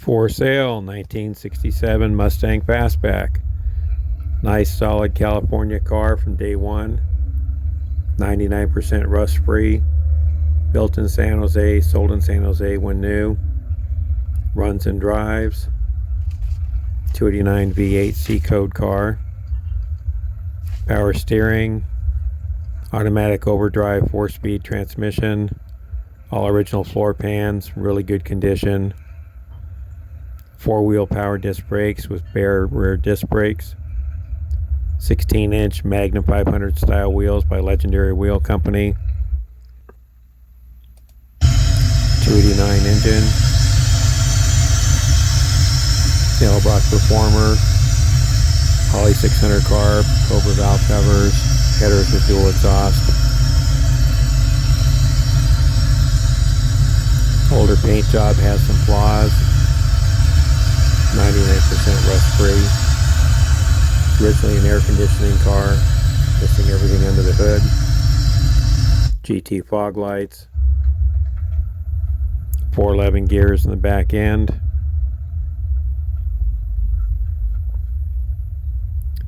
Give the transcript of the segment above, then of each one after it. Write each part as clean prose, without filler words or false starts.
For sale, 1967 Mustang Fastback. Nice solid California car from day one. 99% rust free. Built in San Jose, sold in San Jose when new. Runs and drives. 289 V8 C-code car. Power steering. Automatic overdrive 4-speed transmission. All original floor pans, really good condition. 4-wheel power disc brakes with Baer rear disc brakes. 16-inch Magnum 500 style wheels by Legendary Wheel Company. 289 engine. Elbrock Performer. Holley 600 carb. COBRA valve covers. Headers with dual exhaust. Older paint job has some flaws. 99% rust free. Originally an air conditioning car, missing everything under the hood. GT fog lights. 411 gears in the back end.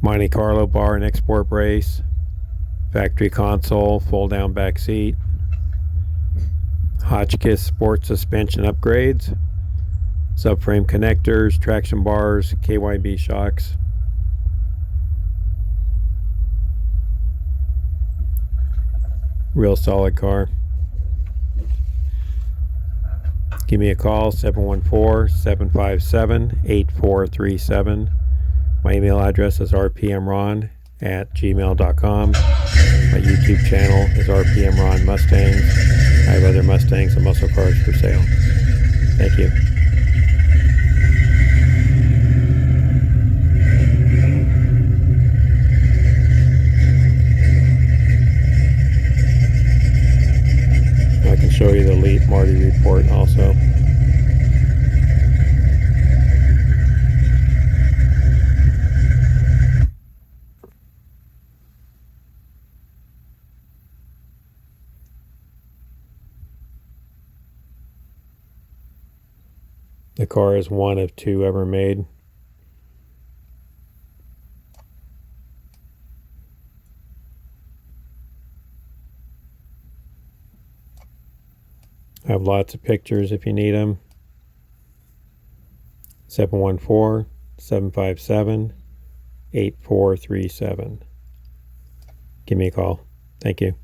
Monte Carlo bar and export brace. Factory console, fold down back seat. Hotchkis Sport Suspension upgrades. Subframe connectors, traction bars, KYB shocks. Real solid car. Give me a call, 714-757-8437. My email address is rpmron@gmail.com. My YouTube channel is rpmron Mustangs. I have other Mustangs and muscle cars for sale. Thank you. I can show you the Elite Marti Report also. The car is one of 2 ever made. I have lots of pictures if you need them. 714-757-8437. Give me a call. Thank you.